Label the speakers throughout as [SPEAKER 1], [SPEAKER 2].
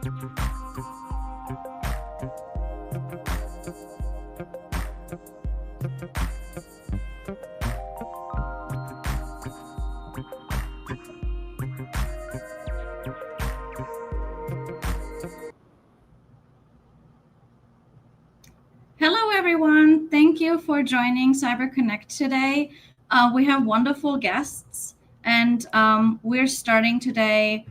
[SPEAKER 1] Hello, everyone. Thank you for joining CyberConnect today. We have wonderful guests, and we're starting today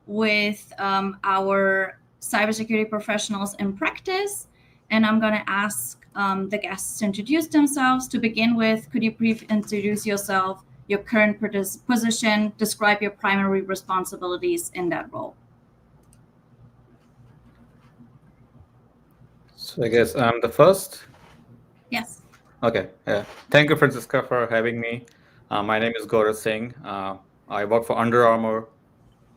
[SPEAKER 1] with our cybersecurity professionals in practice. And I'm going to ask the guests to introduce themselves. To begin with, could you please introduce yourself, your current position, describe your primary responsibilities in that role?
[SPEAKER 2] So I guess I'm the first.
[SPEAKER 1] Yes.
[SPEAKER 2] Okay. Yeah. Thank you, Francisca, for having me. My name is Gaurav Singh. I work for Under Armour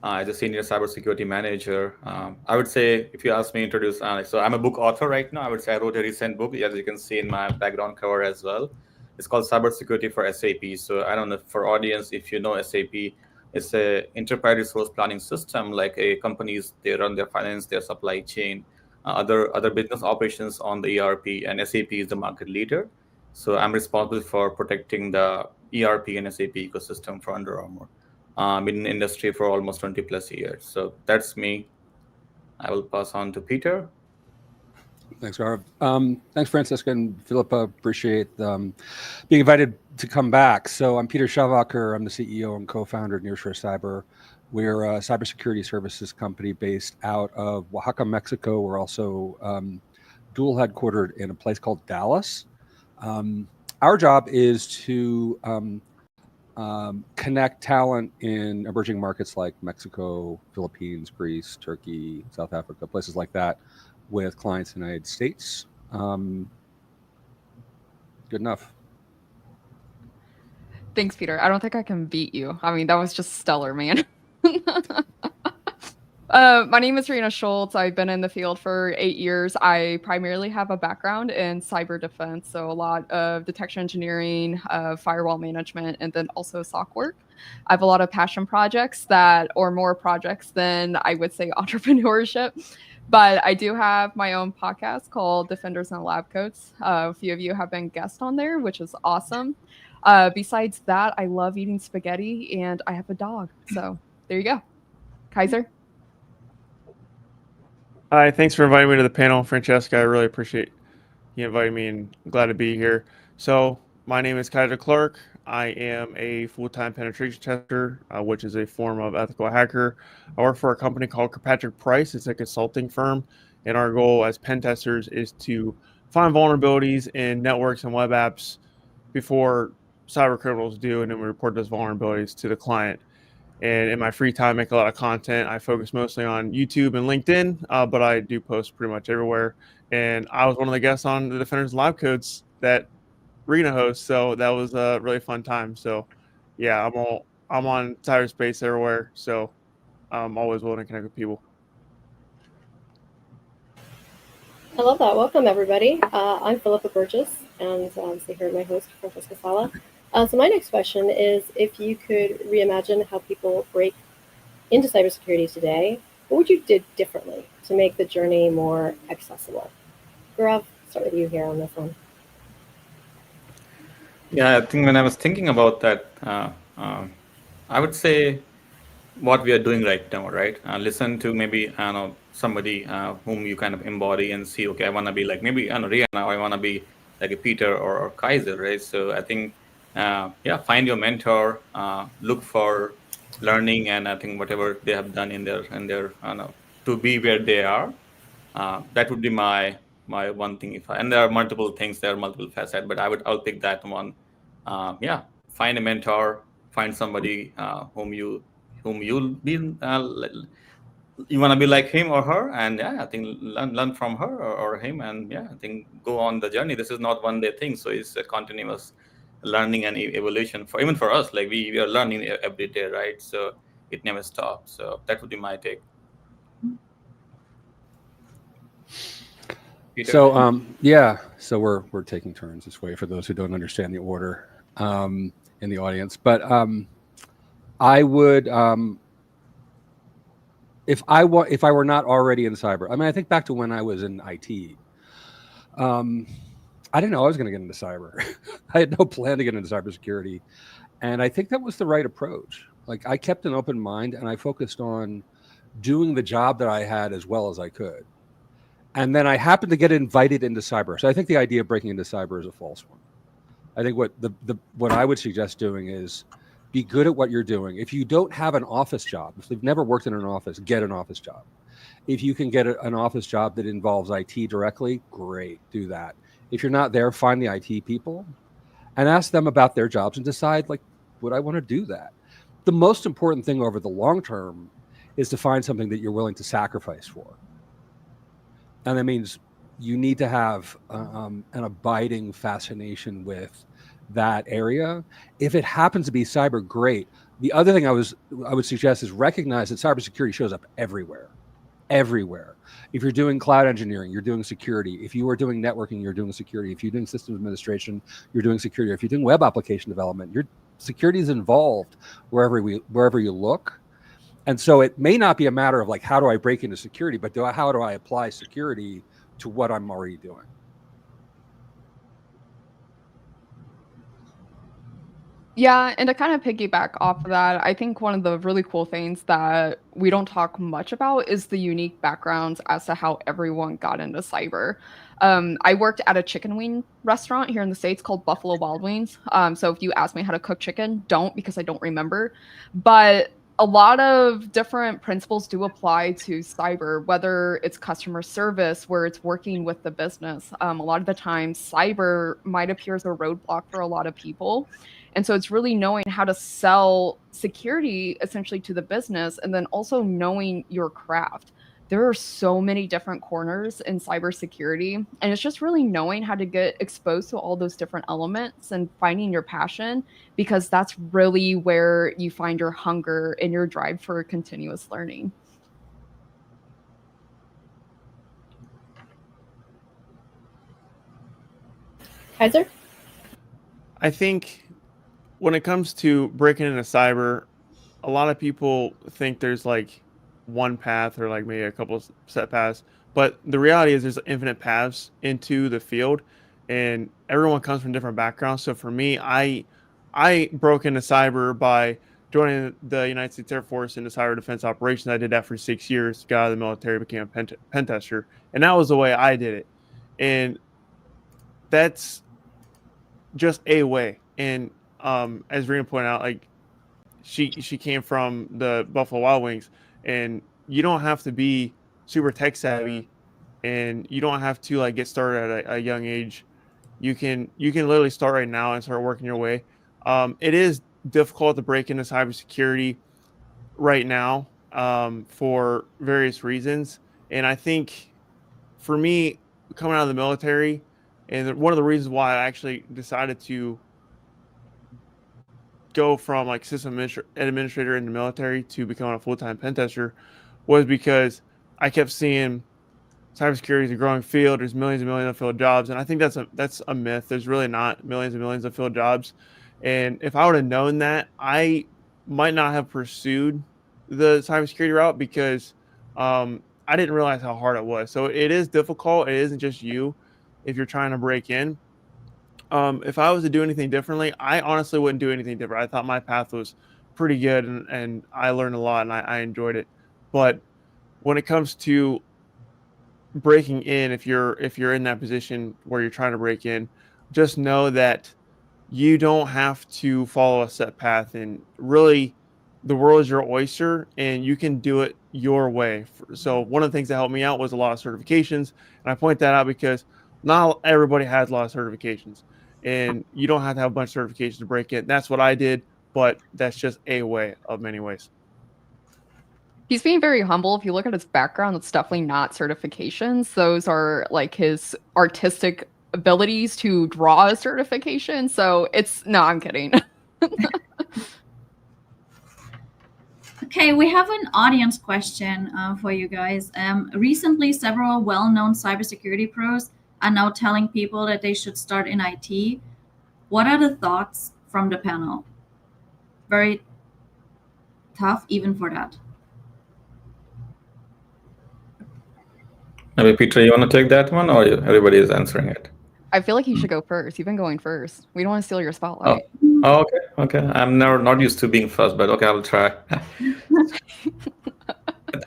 [SPEAKER 2] as a senior cybersecurity manager. I would say, if you ask me to introduce, so I'm a book author right now. I would say I wrote a recent book, as you can see in my background cover as well. It's called Cybersecurity for SAP. So I don't know, for audience, if you know SAP, it's a enterprise resource planning system, like a companies, they run their finance, their supply chain, other business operations on the ERP, and SAP is the market leader. So I'm responsible for protecting the ERP and SAP ecosystem for Under Armour. Been in the industry for almost 20 plus years. So that's me. I will pass on to Peter.
[SPEAKER 3] Thanks, Gaurav. Thanks, Francisca and Philippa. Appreciate being invited to come back. So I'm Peter Schawacker. I'm the CEO and co-founder of Nearshore Cyber. We're a cybersecurity services company based out of Oaxaca, Mexico. We're also dual headquartered in a place called Dallas. Our job is to connect talent in emerging markets like Mexico, Philippines, Greece, Turkey, South Africa, places like that, with clients in the United States. Good enough.
[SPEAKER 4] Thanks, Peter. I don't think I can beat you. I mean, that was just stellar, man. My name is Reanna Schultz. I've been in the field for 8 years. I primarily have a background in cyber defense, so a lot of detection engineering, firewall management, and then also SOC work. I have a lot of passion projects or more projects than I would say entrepreneurship. But I do have my own podcast called Defenders and Lab Coats. A few of you have been guests on there, which is awesome. Besides that, I love eating spaghetti, and I have a dog. So there you go. Kyser?
[SPEAKER 5] Hi, thanks for inviting me to the panel, Francesca. I really appreciate you inviting me, and I'm glad to be here. So my name is Kyser Clark. I am a full-time penetration tester, which is a form of ethical hacker. I work for a company called KirkPatrickPrice. It's a consulting firm, and our goal as pen testers is to find vulnerabilities in networks and web apps before cyber criminals do, and then we report those vulnerabilities to the client. And in my free time, I make a lot of content. I focus mostly on YouTube and LinkedIn, but I do post pretty much everywhere. And I was one of the guests on the Defenders Lab Coats that Reanna hosts, so that was a really fun time. So, yeah, I'm on cyberspace everywhere, so I'm always willing to connect with people.
[SPEAKER 6] I love that. Welcome, everybody. I'm Philippa Burgess, and obviously here my host, Francesca Sala. So my next question is, if you could reimagine how people break into cybersecurity today, what would you do differently to make the journey more accessible? Gaurav, start with you here on this one.
[SPEAKER 2] Yeah, I think when I was thinking about that, I would say what we are doing right now, right? Listen to maybe somebody whom you kind of embody and see, okay, I want to be like maybe Reanna, or I want to be like a Peter or Kyser, right? So I think, find your mentor, look for learning, and I think whatever they have done in their to be where they are, that would be my one thing. And there are multiple things, there are multiple facets, but I'll pick that one. Find a mentor, find somebody whom you'll be you want to be like him or her, and I think learn from her or him, and I think go on the journey. This is not one day thing, so it's a continuous learning and evolution even for us. Like we are learning every day, right? So it never stops. So that would be my take. Peter?
[SPEAKER 3] So we're taking turns this way for those who don't understand the order in the audience. But I would if I were not already in cyber, I mean, I think back to when I was in IT. I didn't know I was going to get into cyber. I had no plan to get into cybersecurity, and I think that was the right approach. Like, I kept an open mind, and I focused on doing the job that I had as well as I could. And then I happened to get invited into cyber. So I think the idea of breaking into cyber is a false one. I think what I would suggest doing is be good at what you're doing. If you don't have an office job, if you've never worked in an office, get an office job. If you can get an office job that involves IT directly, great, do that. If you're not there, find the IT people and ask them about their jobs and decide, like, would I want to do that? The most important thing over the long term is to find something that you're willing to sacrifice for. And that means you need to have an abiding fascination with that area. If it happens to be cyber, great. The other thing I would suggest is recognize that cybersecurity shows up everywhere. Everywhere. If you're doing cloud engineering, you're doing security. If you are doing networking, you're doing security. If you're doing systems administration, you're doing security. If you're doing web application development, your security is involved wherever you look. And so it may not be a matter of like, how do I break into security, but how do I apply security to what I'm already doing?
[SPEAKER 4] Yeah, and to kind of piggyback off of that, I think one of the really cool things that we don't talk much about is the unique backgrounds as to how everyone got into cyber. I worked at a chicken wing restaurant here in the States called Buffalo Wild Wings. So if you ask me how to cook chicken, don't, because I don't remember. But a lot of different principles do apply to cyber, whether it's customer service, where it's working with the business. A lot of the time, cyber might appear as a roadblock for a lot of people. And so it's really knowing how to sell security essentially to the business, and then also knowing your craft. There are so many different corners in cybersecurity, and it's just really knowing how to get exposed to all those different elements and finding your passion, because that's really where you find your hunger and your drive for continuous learning.
[SPEAKER 6] Kyser?
[SPEAKER 5] I think when it comes to breaking into cyber, a lot of people think there's like one path or like maybe a couple of set paths, but the reality is there's infinite paths into the field, and everyone comes from different backgrounds. So for me, I broke into cyber by joining the United States Air Force into cyber defense operations. I did that for 6 years, got out of the military, became a pen tester, and that was the way I did it. And that's just a way. And as Reanna pointed out, like she came from the Buffalo Wild Wings, and you don't have to be super tech savvy, and you don't have to like get started at a young age. You can literally start right now and start working your way. It is difficult to break into cybersecurity right now for various reasons, and I think for me, coming out of the military, and one of the reasons why I actually decided to go from like system administrator in the military to becoming a full-time pen tester was because I kept seeing cybersecurity is a growing field. There's millions and millions of field jobs, and I think that's a myth. There's really not millions and millions of field jobs, and if I would have known that, I might not have pursued the cybersecurity route, because I didn't realize how hard it was. So it is difficult. It isn't just you if you're trying to break in. If I was to do anything differently, I honestly wouldn't do anything different. I thought my path was pretty good, and I learned a lot, and I enjoyed it. But when it comes to breaking in, if you're in that position where you're trying to break in, just know that you don't have to follow a set path, and really the world is your oyster, and you can do it your way. So one of the things that helped me out was a lot of certifications, and I point that out because not everybody has a lot of certifications, and you don't have to have a bunch of certifications to break in. That's what I did, but that's just a way of many ways.
[SPEAKER 4] He's being very humble. If you look at his background, it's definitely not certifications. Those are like his artistic abilities to draw a certification. So no, I'm kidding.
[SPEAKER 1] Okay, we have an audience question for you guys. Recently, several well-known cybersecurity pros are now telling people that they should start in IT. What are the thoughts from the panel? Very tough, even for that.
[SPEAKER 2] Maybe Peter, you want to take that one, or everybody is answering it?
[SPEAKER 4] I feel like you should go first. You've been going first. We don't want to steal your
[SPEAKER 2] Oh,
[SPEAKER 4] spotlight.
[SPEAKER 2] okay. I'm not used to being first, but okay, I'll try.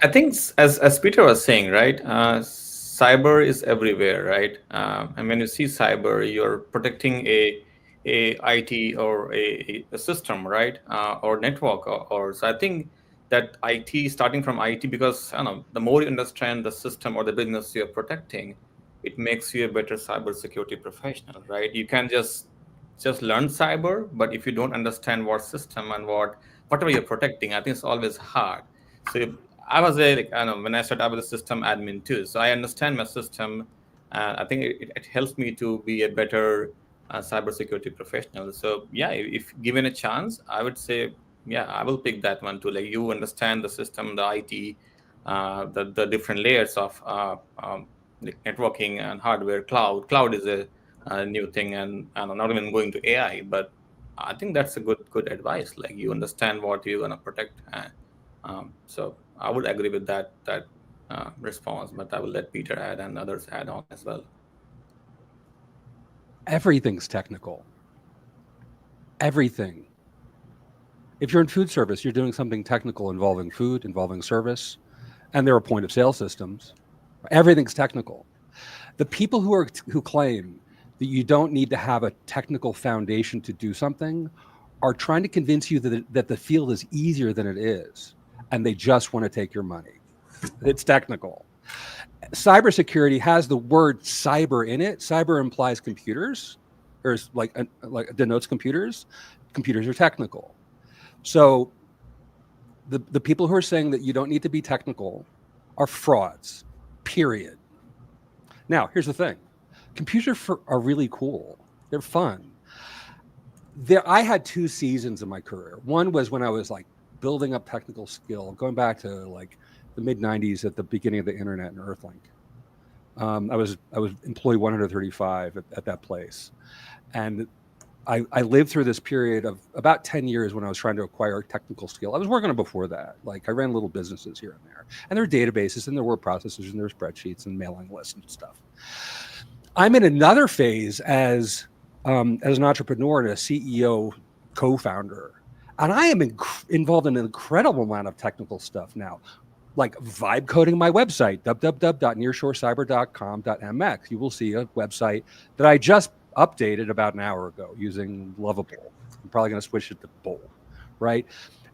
[SPEAKER 2] I think as Peter was saying, right? Cyber is everywhere, right? And when you see cyber, you're protecting a IT or a system, right? Or network, or so. I think that IT, starting from IT, because I don't know, the more you understand the system or the business you're protecting, it makes you a better cybersecurity professional, right? You can just learn cyber, but if you don't understand what system and whatever you're protecting, I think it's always hard. So I was I know when I started, I was a system admin too, so I understand my system. I think it helps me to be a better cybersecurity professional. So yeah, if given a chance, I would say yeah, I will pick that one too. Like you understand the system, the IT, the different layers of like networking and hardware. Cloud is a new thing, and I'm not even going to AI, but I think that's a good advice. Like you understand what you're gonna protect. So I would agree with that response, but I will let Peter add and others add on as well.
[SPEAKER 3] Everything's technical. Everything. If you're in food service, you're doing something technical involving food, involving service, and there are point of sale systems. Everything's technical. The people who claim that you don't need to have a technical foundation to do something are trying to convince you that the field is easier than it is, and they just want to take your money. It's technical. Cybersecurity has the word cyber in it. Cyber implies computers, or like denotes computers. Computers are technical. So the people who are saying that you don't need to be technical are frauds, period. Now, here's the thing. Computers are really cool. They're fun. I had two seasons in my career. One was when I was like building up technical skill, going back to like the mid 90s at the beginning of the internet and Earthlink. I was employee 135 at that place. And I lived through this period of about 10 years when I was trying to acquire technical skill. I was working on it before that. Like I ran little businesses here and there. And there were databases and there were processors and there were spreadsheets and mailing lists and stuff. I'm in another phase as an entrepreneur and a CEO co-founder. And I am involved in an incredible amount of technical stuff now, like vibe coding my website, www.nearshorecyber.com.mx. You will see a website that I just updated about an hour ago using Lovable. I'm probably going to switch it to Bowl, right?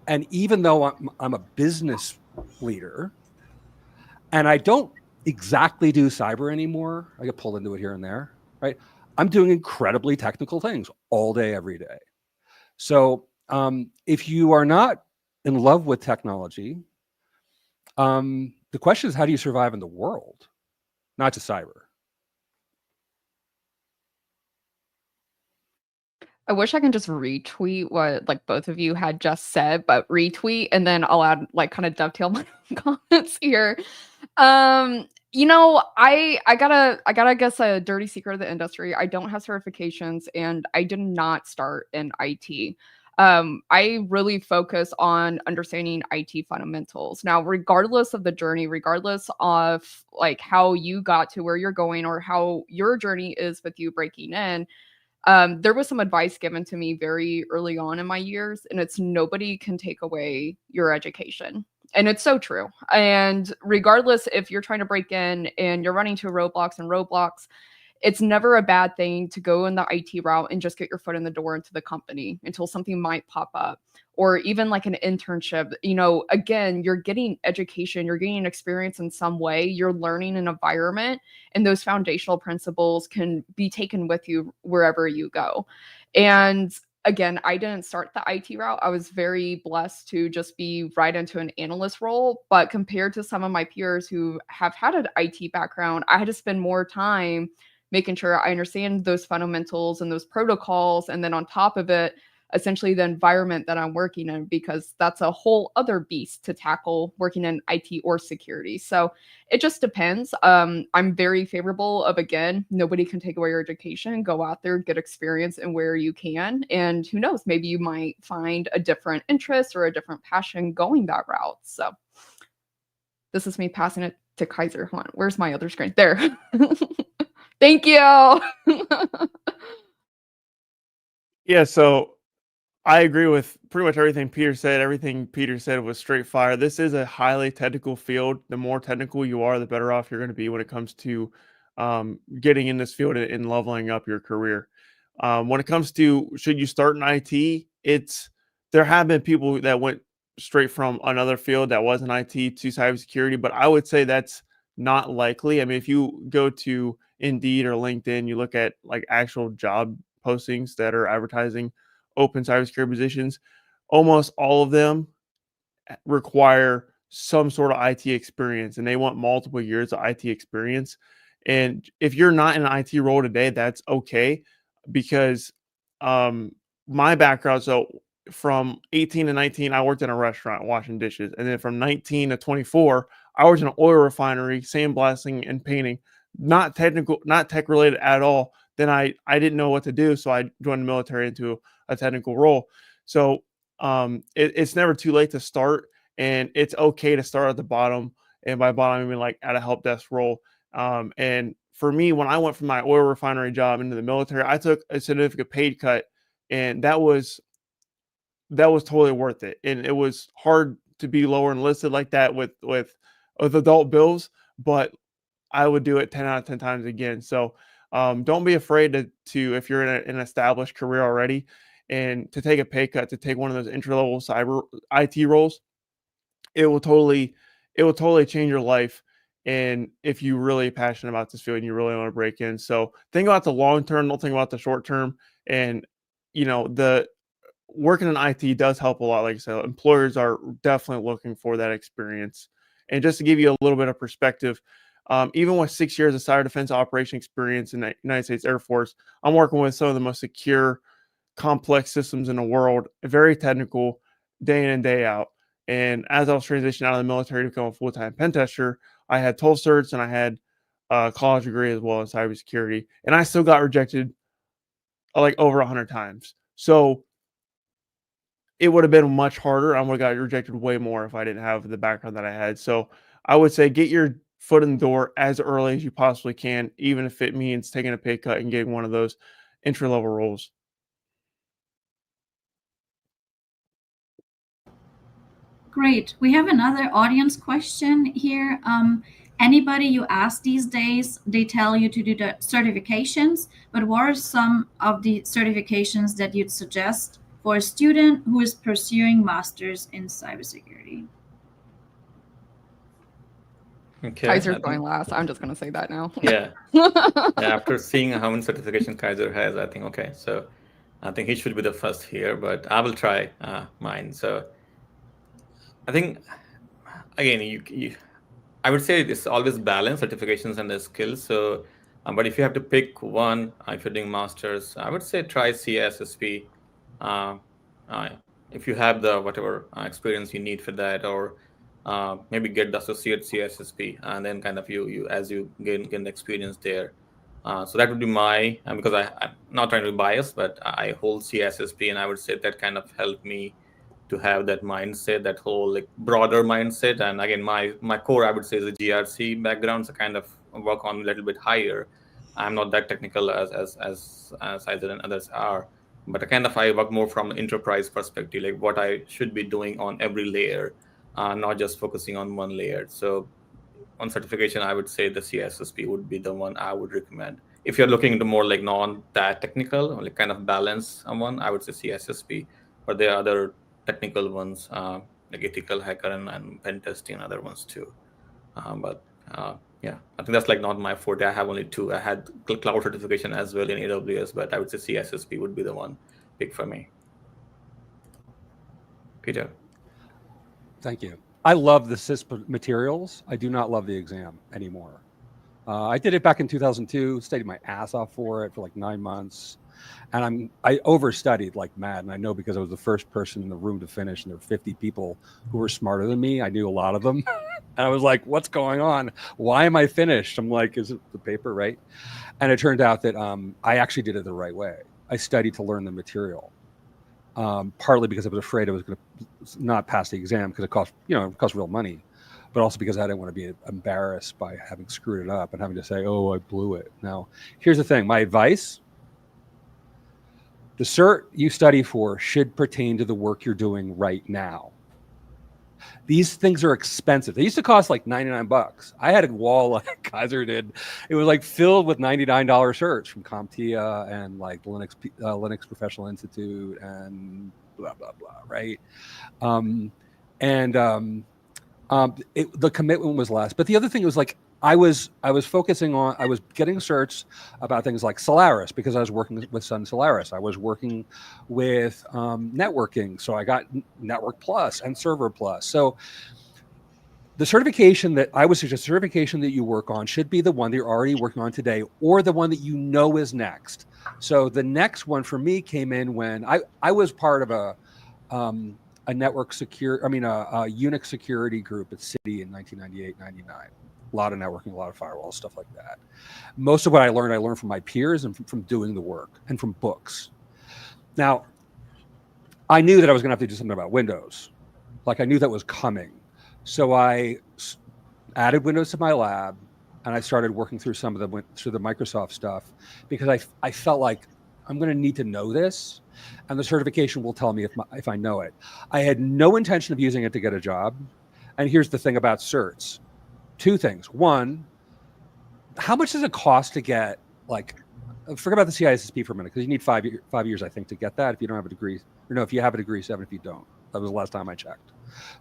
[SPEAKER 3] And even though I'm a business leader and I don't exactly do cyber anymore, I get pulled into it here and there, right? I'm doing incredibly technical things all day, every day. So if you are not in love with technology, the question is, how do you survive in the world, not just cyber?
[SPEAKER 4] I wish I can just retweet what like both of you had just said, but retweet and then I'll add like kind of dovetail my comments here. You know, I gotta guess a dirty secret of the industry. I don't have certifications and I did not start in IT. I really focus on understanding IT fundamentals. Now, regardless of the journey, regardless of like how you got to where you're going or how your journey is with you breaking in, there was some advice given to me very early on in my years, and it's nobody can take away your education. And it's so true. And regardless if you're trying to break in and you're running to roadblocks, it's never a bad thing to go in the IT route and just get your foot in the door into the company until something might pop up, or even like an internship. You know, again, you're getting education, you're getting experience in some way, you're learning an environment, and those foundational principles can be taken with you wherever you go. And again, I didn't start the IT route. I was very blessed to just be right into an analyst role. But compared to some of my peers who have had an IT background, I had to spend more time making sure I understand those fundamentals and those protocols. And then on top of it, essentially the environment that I'm working in, because that's a whole other beast to tackle working in IT or security. So it just depends. I'm very favorable of, again, nobody can take away your education. Go out there, get experience in where you can. And who knows, maybe you might find a different interest or a different passion going that route. So This is me passing it to Kyser. Hold on, where's my other screen? There. Thank you.
[SPEAKER 5] Yeah, so I agree with pretty much everything Peter said. Everything Peter said was straight fire. This is a highly technical field. The more technical you are, the better off you're going to be when it comes to getting in this field and leveling up your career. When it comes to should you start in IT, there have been people that went straight from another field that wasn't IT to cybersecurity, but I would say that's not likely. I mean, if you go to Indeed or LinkedIn, you look at like actual job postings that are advertising open cybersecurity positions, almost all of them require some sort of IT experience, and they want multiple years of IT experience. And if you're not in an IT role today, that's okay, because my background, so from 18 to 19, I worked in a restaurant washing dishes. And then from 19 to 24, I was in an oil refinery, sandblasting and painting, not technical, not tech related at all. Then I didn't know what to do. So I joined the military into a technical role. So it's never too late to start, and it's okay to start at the bottom. And by bottom, I mean like at a help desk role. And for me, when I went from my oil refinery job into the military, I took a significant paid cut, and that was totally worth it. And it was hard to be lower enlisted like that with adult bills, but I would do it 10 out of 10 times again. So don't be afraid to if you're in an established career already, and to take a pay cut, to take one of those entry-level cyber IT roles. It will totally change your life. And if you're really passionate about this field and you really want to break in, so think about the long term, don't think about the short term. And the working in IT does help a lot. Like I said, employers are definitely looking for that experience. And just to give you a little bit of perspective, even with 6 years of cyber defense operation experience in the United States Air Force, I'm working with some of the most secure, complex systems in the world, very technical, day in and day out. And as I was transitioning out of the military to become a full-time pen tester, I had 12 certs and I had a college degree as well in cybersecurity. And I still got rejected like over 100 times. So it would have been much harder. I would have got rejected way more if I didn't have the background that I had. So I would say get your foot in the door as early as you possibly can, even if it means taking a pay cut and getting one of those entry-level roles.
[SPEAKER 1] Great. We have another audience question here. Anybody you ask these days, they tell you to do the certifications, but what are some of the certifications that you'd suggest for a student who is pursuing masters in cybersecurity?
[SPEAKER 2] Okay.
[SPEAKER 4] Kyser's going last. I'm just going to say that now.
[SPEAKER 2] Yeah. After seeing how many certification Kyser has, I think, okay, so I think he should be the first here, but I will try mine. So I think, again, I would say it's always balance, certifications and the skills. So, but if you have to pick one, if you're doing masters, I would say try CISSP. If you have the whatever experience you need for that, or maybe get the associate CISSP, and then kind of you as you gain the experience there. So that would be my, because I'm not trying to be biased, but I hold CISSP, and I would say that kind of helped me to have that mindset, that whole like broader mindset. And again, my core, I would say, is a GRC background, so kind of work on a little bit higher. I'm not that technical as Cyber and others are, but I work more from an enterprise perspective, like what I should be doing on every layer, not just focusing on one layer. So on certification, I would say the CISSP would be the one I would recommend. If you're looking into more like non that technical, like kind of balance one, I would say CISSP. But there are other technical ones, like ethical hacker and pen testing and other ones too. Yeah, I think that's like not my forte. I have only two. I had cloud certification as well in AWS, but I would say CISSP would be the one pick for me. Peter.
[SPEAKER 3] Thank you. I love the CISP materials. I do not love the exam anymore. I did it back in 2002, studied my ass off for it for like 9 months. And I overstudied like mad. And I know because I was the first person in the room to finish, and there were 50 people who were smarter than me. I knew a lot of them. And I was like, what's going on? Why am I finished? I'm like, is it the paper, right? And it turned out that I actually did it the right way. I studied to learn the material. Partly because I was afraid I was going to not pass the exam because it cost real money. but also because I didn't want to be embarrassed by having screwed it up and having to say, oh, I blew it. Now, here's the thing. My advice, the cert you study for should pertain to the work you're doing right now. These things are expensive. They used to cost like $99. I had a wall like Kyser did. It was like filled with $99 certs from CompTIA and like Linux Professional Institute and blah, blah, blah, right? The commitment was less. But the other thing was like, I was getting certs about things like Solaris because I was working with Sun Solaris. I was working with networking. So I got Network Plus and Server Plus. So the certification that I would suggest, certification that you work on should be the one that you're already working on today or the one that you know is next. So the next one for me came in when I was part of a Unix security group at Citi in 1998, 99. A lot of networking, a lot of firewalls, stuff like that. Most of what I learned from my peers and from doing the work and from books. Now, I knew that I was going to have to do something about Windows. Like I knew that was coming. So I added Windows to my lab and I started working through some of the Microsoft stuff because I felt like I'm going to need to know this and the certification will tell me if I know it. I had no intention of using it to get a job. And here's the thing about certs. Two things. One, how much does it cost to get, like, forget about the CISSP for a minute, because you need 5 years, I think, to get that if you don't have a degree. Or no, if you have a degree, 7 if you don't. That was the last time I checked.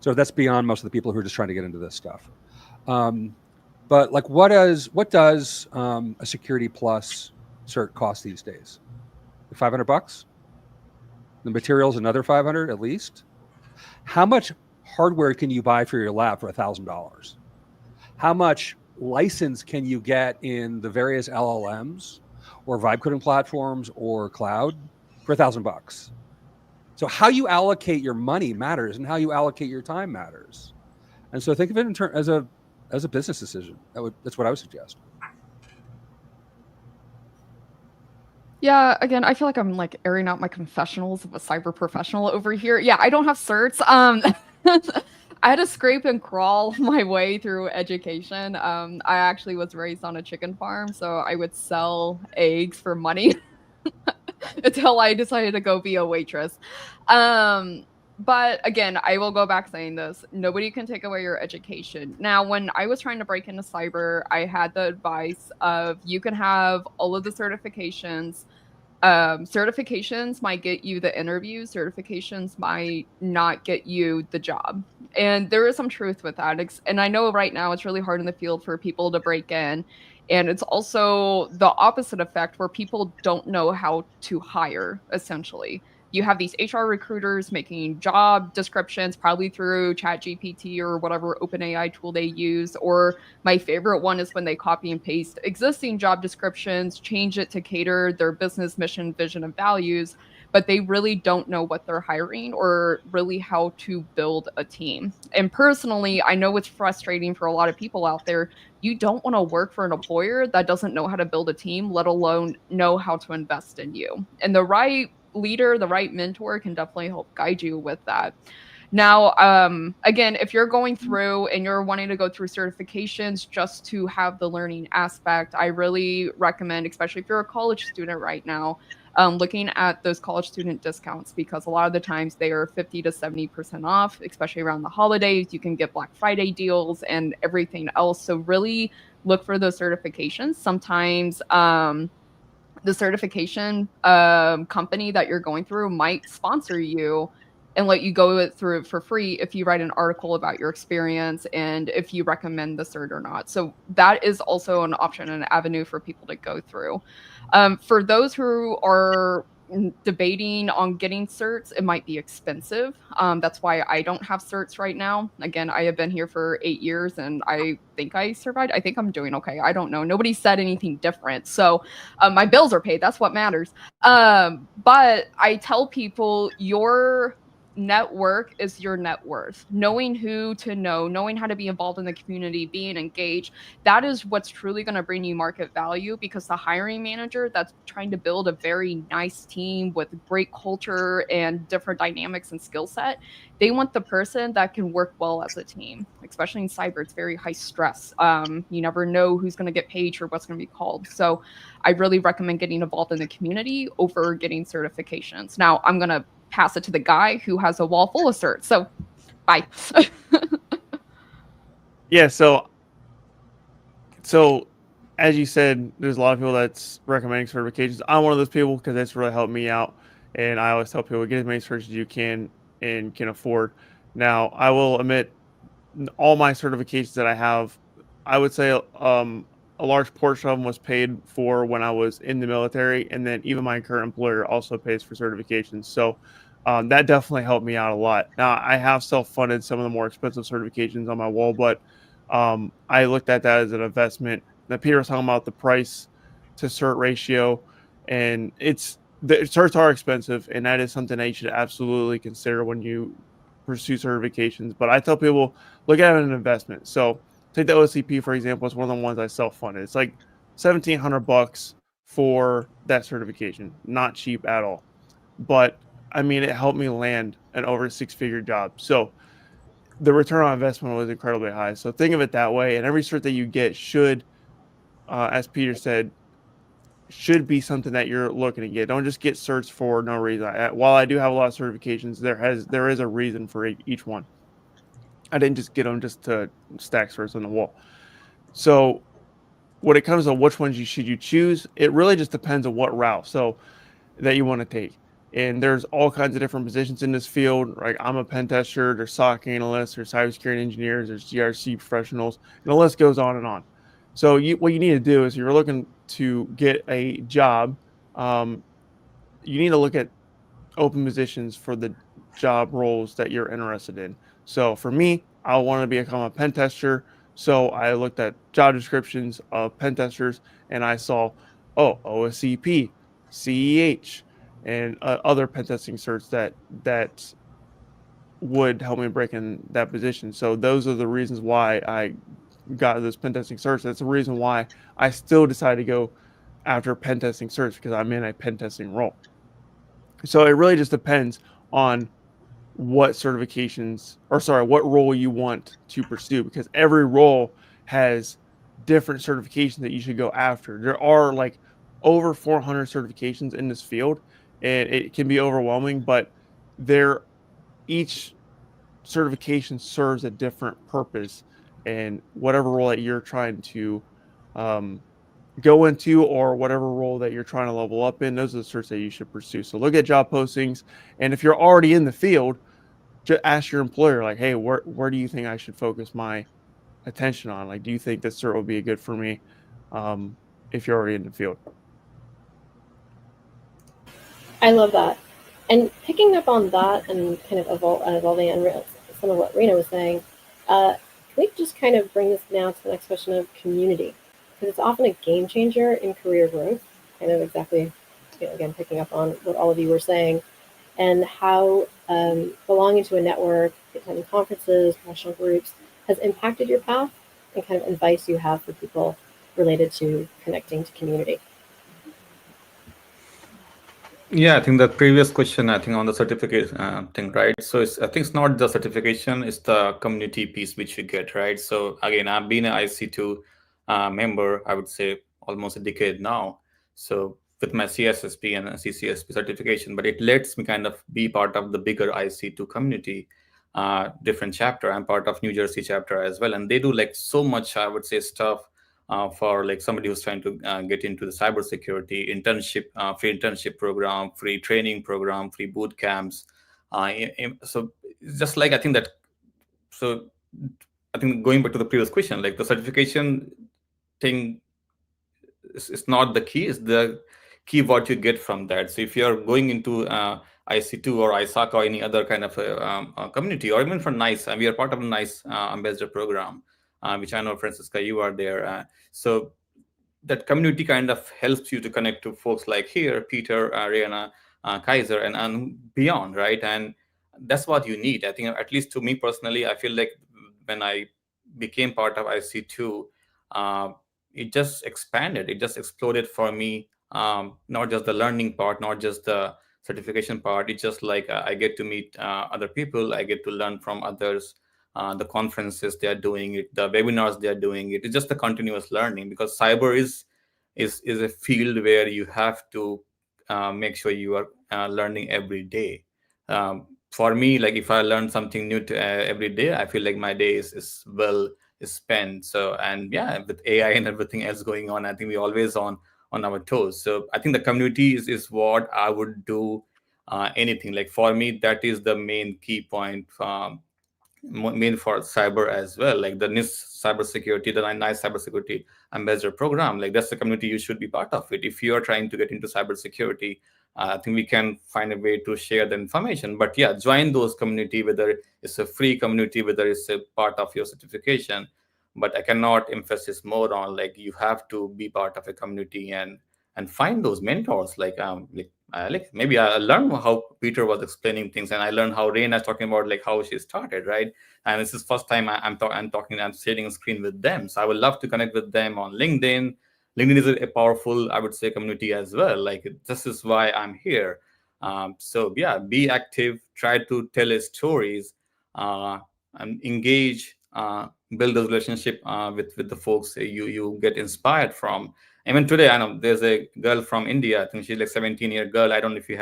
[SPEAKER 3] So that's beyond most of the people who are just trying to get into this stuff. But like, what does a Security Plus cert cost these days? $500? The material's another $500 at least. How much hardware can you buy for your lab for $1,000? How much license can you get in the various LLMs or vibe coding platforms or cloud for $1,000? So how you allocate your money matters, and how you allocate your time matters. And so think of it as a business decision. That's what I would suggest.
[SPEAKER 4] Yeah, again, I feel like I'm like airing out my confessionals of a cyber professional over here. Yeah, I don't have certs. I had to scrape and crawl my way through education. I actually was raised on a chicken farm, so I would sell eggs for money until I decided to go be a waitress. But again, I will go back saying this. Nobody can take away your education. Now, when I was trying to break into cyber, I had the advice of you can have all of the certifications. Certifications might get you the interview. Certifications might not get you the job. And there is some truth with that. And I know right now it's really hard in the field for people to break in. And it's also the opposite effect where people don't know how to hire, essentially. You have these HR recruiters making job descriptions, probably through ChatGPT or whatever OpenAI tool they use. Or my favorite one is when they copy and paste existing job descriptions, change it to cater their business mission, vision, and values, but they really don't know what they're hiring or really how to build a team. And personally, I know it's frustrating for a lot of people out there. You don't want to work for an employer that doesn't know how to build a team, let alone know how to invest in you. And the right leader, the right mentor can definitely help guide you with that. Now, again, if you're going through and you're wanting to go through certifications just to have the learning aspect, I really recommend, especially if you're a college student right now, looking at those college student discounts, because a lot of the times they are 50 to 70% off, especially around the holidays. You can get Black Friday deals and everything else. So really look for those certifications. Sometimes the certification company that you're going through might sponsor you and let you go through it for free if you write an article about your experience and if you recommend the cert or not. So that is also an option, an avenue for people to go through. For those who are debating on getting certs, it might be expensive. That's why I don't have certs right now. Again, I have been here for 8 years and I think I survived. I think I'm doing okay. I don't know. Nobody said anything different. So my bills are paid. That's what matters. But I tell people network is your net worth. Knowing who to know, knowing how to be involved in the community, being engaged, that is what's truly going to bring you market value, because the hiring manager that's trying to build a very nice team with great culture and different dynamics and skill set, they want the person that can work well as a team. Especially in cyber, it's very high stress. You never know who's going to get paged or what's going to be called. So I really recommend getting involved in the community over getting certifications. Now I'm going to pass it to the guy who has a wall full of certs. So bye.
[SPEAKER 5] Yeah, so as you said, there's a lot of people that's recommending certifications. I'm one of those people because that's really helped me out. And I always tell people, get as many certs as you can and can afford. Now, I will admit, all my certifications that I have, I would say a large portion of them was paid for when I was in the military. And then even my current employer also pays for certifications. So that definitely helped me out a lot. Now, I have self-funded some of the more expensive certifications on my wall, but I looked at that as an investment. Now, Peter was talking about the price to cert ratio, and the certs are expensive, and that is something that you should absolutely consider when you pursue certifications. But I tell people, look at it as an investment. So take the OSCP, for example. It's one of the ones I self-funded. It's like $1,700 for that certification. Not cheap at all. But I mean, it helped me land an over 6-figure job. So the return on investment was incredibly high. So think of it that way. And every cert that you get should, as Peter said, should be something that you're looking to get. Don't just get certs for no reason. While I do have a lot of certifications, there is a reason for each one. I didn't just get them just to stack certs on the wall. So when it comes to which ones should you choose, it really just depends on what route that you want to take. And there's all kinds of different positions in this field. Like I'm a pen tester, there's SOC analysts, there's cybersecurity engineers, there's GRC professionals, and the list goes on and on. So what you need to do is, if you're looking to get a job, you need to look at open positions for the job roles that you're interested in. So for me, I wanted to become a pen tester. So I looked at job descriptions of pen testers, and I saw, OSCP, CEH, and other pen testing certs that would help me break in that position. So those are the reasons why I got those pen testing certs. That's the reason why I still decided to go after pen testing certs, because I'm in a pen testing role. So it really just depends on what role you want to pursue, because every role has different certifications that you should go after. There are like over 400 certifications in this field, and it can be overwhelming, but each certification serves a different purpose, and whatever role that you're trying to go into, or whatever role that you're trying to level up in, those are the certs that you should pursue. So look at job postings, and if you're already in the field, just ask your employer, like, hey, where do you think I should focus my attention on? Like, do you think this cert will be good for me if you're already in the field?
[SPEAKER 6] I love that. And picking up on that and kind of evolving on some of what Reanna was saying, can we just kind of bring this now to the next question of community? Because it's often a game changer in career growth. Kind of exactly, again, picking up on what all of you were saying, and how belonging to a network, attending conferences, professional groups has impacted your path, and kind of advice you have for people related to connecting to community.
[SPEAKER 2] Yeah, I think the previous question, I think on the certificate thing, right? So I think it's not the certification, it's the community piece which you get, right? So again, I've been an IC2 member, I would say almost a decade now. So with my CSSP and CCSP certification, but it lets me kind of be part of the bigger IC2 community, different chapter. I'm part of New Jersey chapter as well. And they do like so much, I would say, stuff for like somebody who's trying to get into the cybersecurity internship, free internship program, free training program, free boot camps. So just like I think going back to the previous question, like the certification thing is not the key, it's the key what you get from that. So if you're going into IC2 or ISACA or any other kind of community, or even for NICE, we are part of a NICE ambassador program, which I know, Francisca, you are there. So that community kind of helps you to connect to folks like here, Peter, Reanna, Kyser, and beyond, right? And that's what you need. I think, at least to me personally, I feel like when I became part of IC2, it just expanded. It just exploded for me. Not just the learning part, not just the certification part. It's just like I get to meet other people. I get to learn from others. The conferences they are doing it, the webinars they are doing it. It's just the continuous learning, because cyber is a field where you have to make sure you are learning every day. For me, like if I learn something new every day, I feel like my day is well spent. So, and yeah, with AI and everything else going on, I think we're always on our toes. So I think the community is what I would do anything. Like for me, that is the main key point. Main for cyber as well, like the NIST cybersecurity, the nice cybersecurity ambassador program. Like that's the community, you should be part of it. If you are trying to get into cybersecurity, I think we can find a way to share the information. But yeah, join those community, whether it's a free community, whether it's a part of your certification. But I cannot emphasize more on, like, you have to be part of a community and find those mentors. Like maybe I learned how Peter was explaining things, and I learned how Reanna is talking about like how she started, right? And this is first time I'm sharing a screen with them. So I would love to connect with them on LinkedIn. LinkedIn is a powerful, I would say, community as well. Like this is why I'm here. So yeah, be active, try to tell his stories, and engage, build a relationship with the folks you get inspired from. Even today, I know there's a girl from India. I think she's like 17-year girl. I don't know if you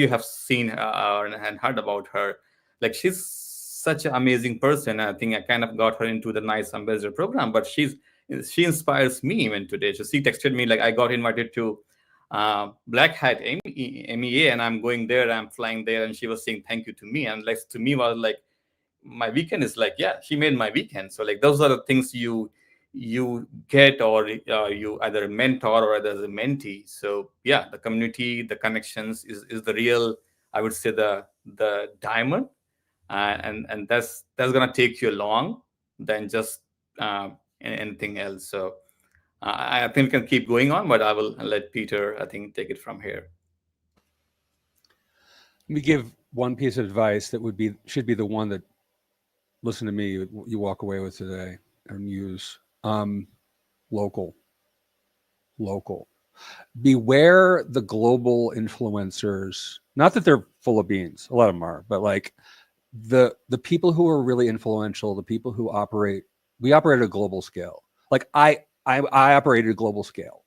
[SPEAKER 2] have seen her and heard about her. Like she's such an amazing person. I think I kind of got her into the nice ambassador program, but she inspires me even today. So she texted me like, I got invited to Black Hat MEA, and I'm going there. I'm flying there, and she was saying thank you to me. And like to me was like, my weekend is like, yeah, she made my weekend. So like those are the things you get, or you either a mentor or either as a mentee. So yeah, the community, the connections is the real, I would say, the diamond, and that's gonna take you long than just anything else. So I think we can keep going on, but I will let Peter, I think, take it from here.
[SPEAKER 3] Let me give one piece of advice that should be the one that, listen to me, you walk away with today and use. Local. Beware the global influencers. Not that they're full of beans, a lot of them are, but like the people who are really influential, the people who we operate at a global scale. Like I operate at a global scale.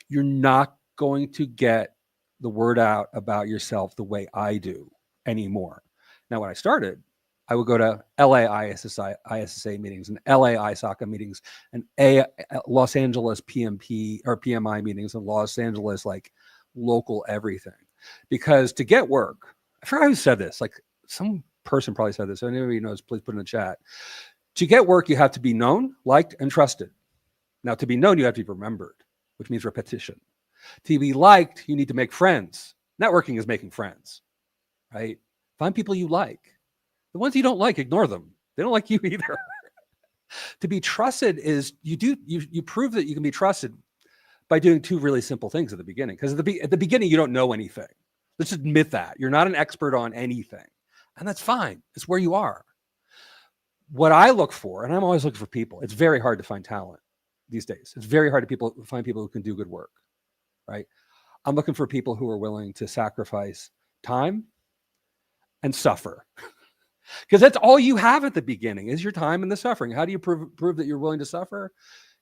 [SPEAKER 3] You're not going to get the word out about yourself the way I do anymore. Now, when I started, I would go to LA ISSA meetings and LA ISACA meetings and Los Angeles PMP or PMI meetings and Los Angeles, like local everything. Because to get work, I forgot who said this, like some person probably said this. So anybody knows, please put in the chat. To get work, you have to be known, liked, and trusted. Now, to be known, you have to be remembered, which means repetition. To be liked, you need to make friends. Networking is making friends, right? Find people you like. The ones you don't like, ignore them. They don't like you either. To be trusted is you prove that you can be trusted by doing two really simple things at the beginning. Because at the beginning, you don't know anything. Let's admit that. You're not an expert on anything. And that's fine. It's where you are. What I look for, and I'm always looking for people. It's very hard to find talent these days. It's very hard to find people who can do good work, right? I'm looking for people who are willing to sacrifice time and suffer. Because that's all you have at the beginning is your time and the suffering. How do you prove that you're willing to suffer?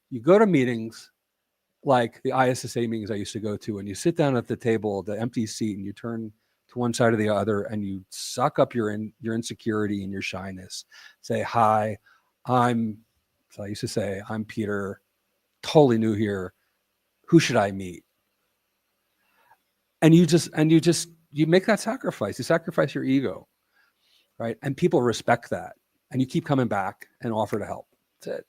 [SPEAKER 3] You go to meetings like the ISSA meetings I used to go to, and you sit down at the table, the empty seat, and you turn to one side or the other, and you suck up your insecurity and your shyness. Say, hi, I used to say, I'm Peter, totally new here. Who should I meet? And you make that sacrifice. You sacrifice your ego. Right? And people respect that. And you keep coming back and offer to help. That's it.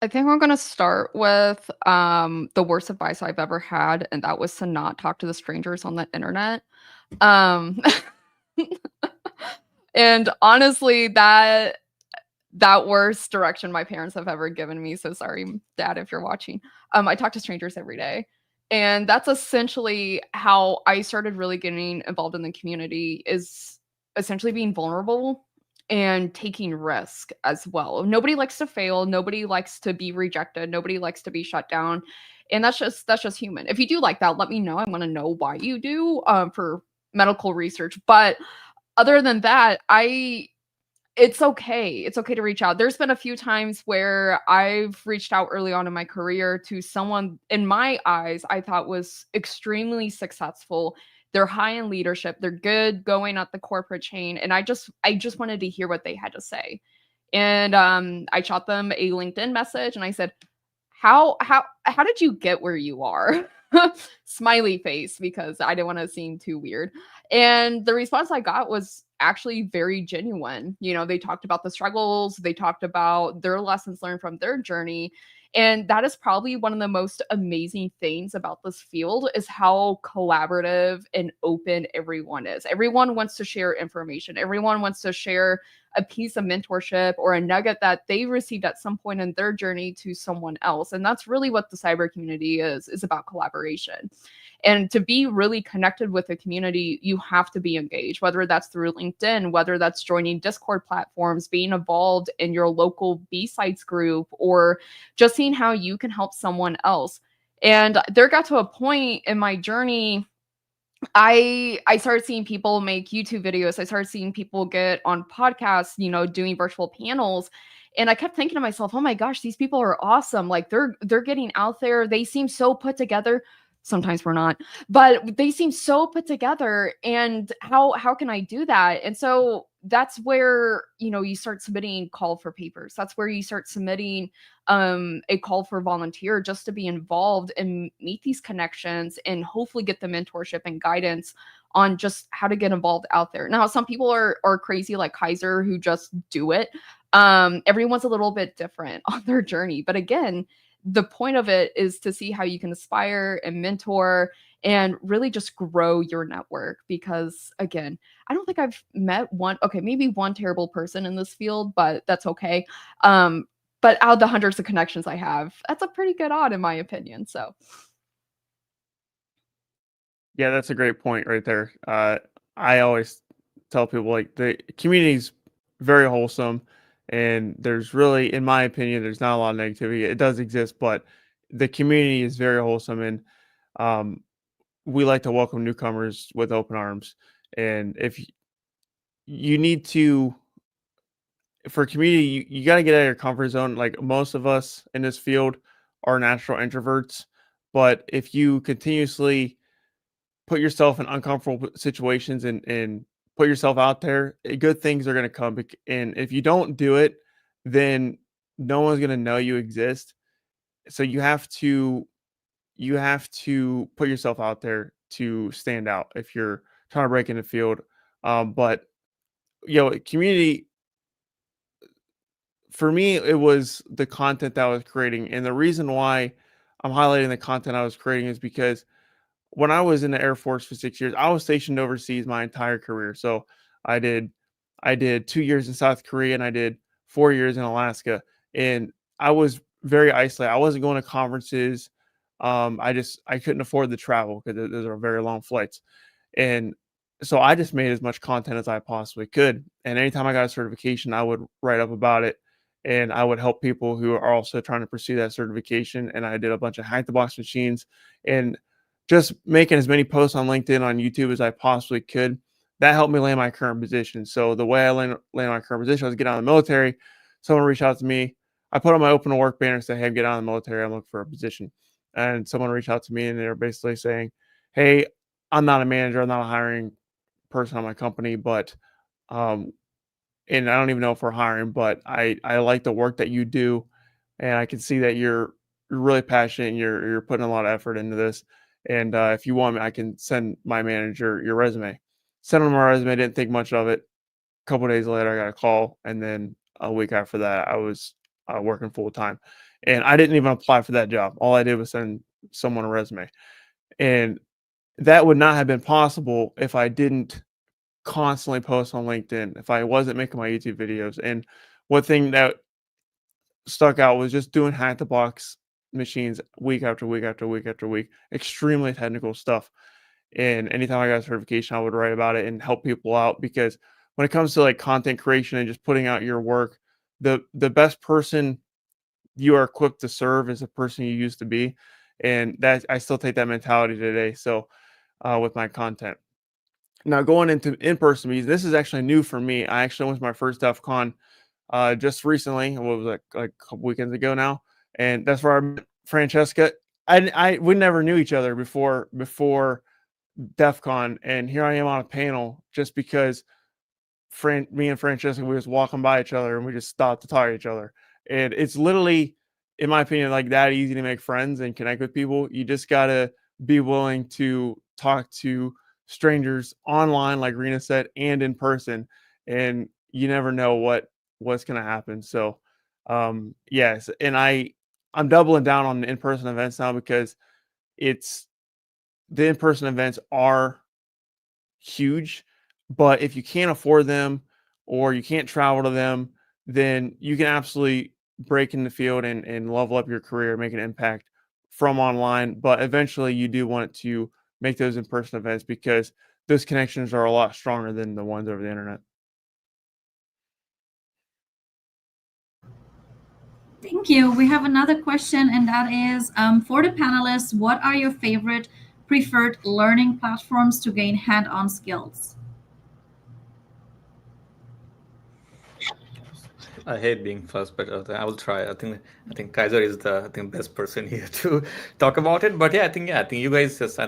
[SPEAKER 4] I think I'm going to start with the worst advice I've ever had, and that was to not talk to the strangers on the internet. And honestly, that worst direction my parents have ever given me. So sorry, Dad, if you're watching. I talk to strangers every day. And that's essentially how I started really getting involved in the community, is essentially being vulnerable and taking risk as well. Nobody likes to fail, nobody likes to be rejected, nobody likes to be shut down. And that's just human. If you do like that, let me know. I want to know why you do, for medical research. But other than that, it's okay. It's okay to reach out. There's been a few times where I've reached out early on in my career to someone, in my eyes, I thought was extremely successful. They're high in leadership. They're good going up the corporate chain, and I just wanted to hear what they had to say. And I shot them a LinkedIn message, and I said, "How did you get where you are?" Smiley face, because I didn't want to seem too weird. And the response I got was actually very genuine. They talked about the struggles, they talked about their lessons learned from their journey. And that is probably one of the most amazing things about this field, is how collaborative and open everyone is. Everyone wants to share information. Everyone wants to share a piece of mentorship or a nugget that they received at some point in their journey to someone else. And that's really what the cyber community is about, collaboration. And to be really connected with the community, you have to be engaged, whether that's through LinkedIn, whether that's joining Discord platforms, being involved in your local B-Sites group, or just seeing how you can help someone else. And there got to a point in my journey, I started seeing people make YouTube videos. I started seeing people get on podcasts, doing virtual panels. And I kept thinking to myself, oh my gosh, these people are awesome. Like they're getting out there. They seem so put together. Sometimes we're not, but they seem so put together. And how can I do that? And so that's where, you start submitting call for papers. That's where you start submitting a call for volunteer, just to be involved and meet these connections and hopefully get the mentorship and guidance on just how to get involved out there. Now, some people are crazy like Kyser, who just do it. Everyone's a little bit different on their journey. But again, the point of it is to see how you can aspire and mentor and really just grow your network. Because again, I don't think I've met maybe one terrible person in this field, but that's okay. But out of the hundreds of connections I have, that's a pretty good odd in my opinion. So
[SPEAKER 5] Yeah, that's a great point right there. I always tell people, like, the community's very wholesome, and there's really, in my opinion, there's not a lot of negativity. It does exist, but the community is very wholesome, and um, we like to welcome newcomers with open arms. And if you need to, for community, you got to get out of your comfort zone. Like, most of us in this field are natural introverts, but if you continuously put yourself in uncomfortable situations and put yourself out there, good things are going to come. And if you don't do it, then no one's going to know you exist. So you have to put yourself out there to stand out if you're trying to break in the field. But community, for me, it was the content that I was creating. And the reason why I'm highlighting the content I was creating is because when I was in the Air Force for 6 years, I was stationed overseas my entire career. So I did 2 years in South Korea, and I did 4 years in Alaska. And I was very isolated. I wasn't going to conferences. I couldn't afford the travel because those are very long flights. And so I just made as much content as I possibly could. And anytime I got a certification, I would write up about it, and I would help people who are also trying to pursue that certification. And I did a bunch of hack the box machines, and just making as many posts on LinkedIn, on YouTube as I possibly could. That helped me land my current position. So the way I landed my current position was get out of the military. Someone reached out to me. I put on my open to work banner, say, hey, get out of the military. I'm looking for a position. And someone reached out to me, and they're basically saying, hey, I'm not a manager. I'm not a hiring person on my company, but and I don't even know if we're hiring, but I like the work that you do, and I can see that you're really passionate and you're putting a lot of effort into this. And if you want me, I can send my manager your resume. Send him my resume. Didn't think much of it. A couple of days later, I got a call, and then a week after that, I was working full time, and I didn't even apply for that job. All I did was send someone a resume, and that would not have been possible if I didn't constantly post on LinkedIn, if I wasn't making my YouTube videos. And one thing that stuck out was just doing hack the box machines week after week after week after week, extremely technical stuff. And anytime I got a certification, I would write about it and help people out, because when it comes to like content creation and just putting out your work, the best person you are equipped to serve is the person you used to be. And that I still take that mentality today. So with my content. Now going into in-person meetings, this is actually new for me. I actually went to my first DEF CON just recently. What was it, like a couple weekends ago now? And that's where I met Francesca. We never knew each other before DEF CON, and here I am on a panel just because me and Francesca, we was walking by each other and we just stopped to talk to each other. And it's literally, in my opinion, like that easy to make friends and connect with people. You just gotta be willing to talk to strangers online, like Reanna said, and in person. And you never know what's gonna happen. So yes, and I'm doubling down on the in-person events now, because the in-person events are huge, but if you can't afford them or you can't travel to them, then you can absolutely break in the field and level up your career, make an impact from online. But eventually you do want to make those in-person events, because those connections are a lot stronger than the ones over the internet.
[SPEAKER 1] Thank you. We have another question, and that is for the panelists, what are your favorite preferred learning platforms to gain hand-on skills?
[SPEAKER 2] I hate being first, but I will try. I think Kyser is the best person here to talk about it. But yeah, I think you guys just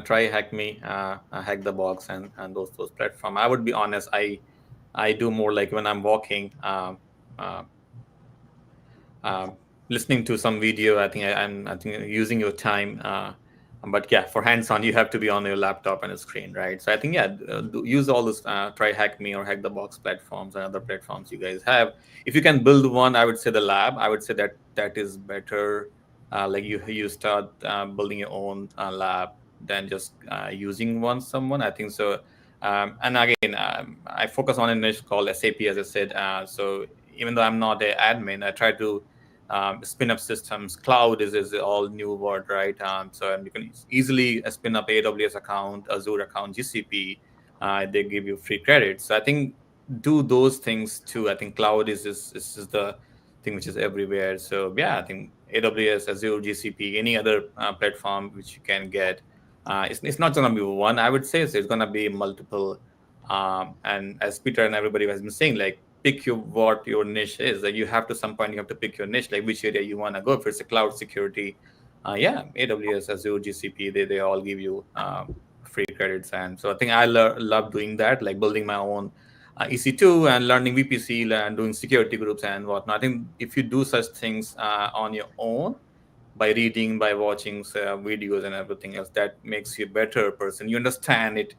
[SPEAKER 2] try Hack Me, Hack the Box, and those platforms. I would be honest, I do more like when I'm walking, listening to some video. I think using your time. But yeah, for hands-on, you have to be on your laptop and a screen, right? So I think use all this. Try Hack Me or Hack the Box platforms and other platforms you guys have. If you can build one, I would say the lab. I would say that is better. Like you start building your own lab than just using someone. I think so. And again, I focus on a niche called SAP, as I said. So even though I'm not an admin, I try to spin up systems. Cloud is all new word, right? So you can easily spin up AWS account, Azure account, GCP. They give you free credits. So I think do those things too. I think cloud is the thing which is everywhere. So yeah, I think AWS, Azure, GCP, any other platform which you can get. It's not going to be one, I would say. So it's going to be multiple. And as Peter and everybody has been saying, like, pick what your niche is. Like you have to some point you have to pick your niche, like which area you want to go. If it's a cloud security, AWS, Azure, GCP, they all give you free credits. And so I think I love doing that, like building my own EC2 and learning VPC and doing security groups and whatnot. I think if you do such things on your own, by reading, by watching videos and everything else, that makes you a better person. You understand it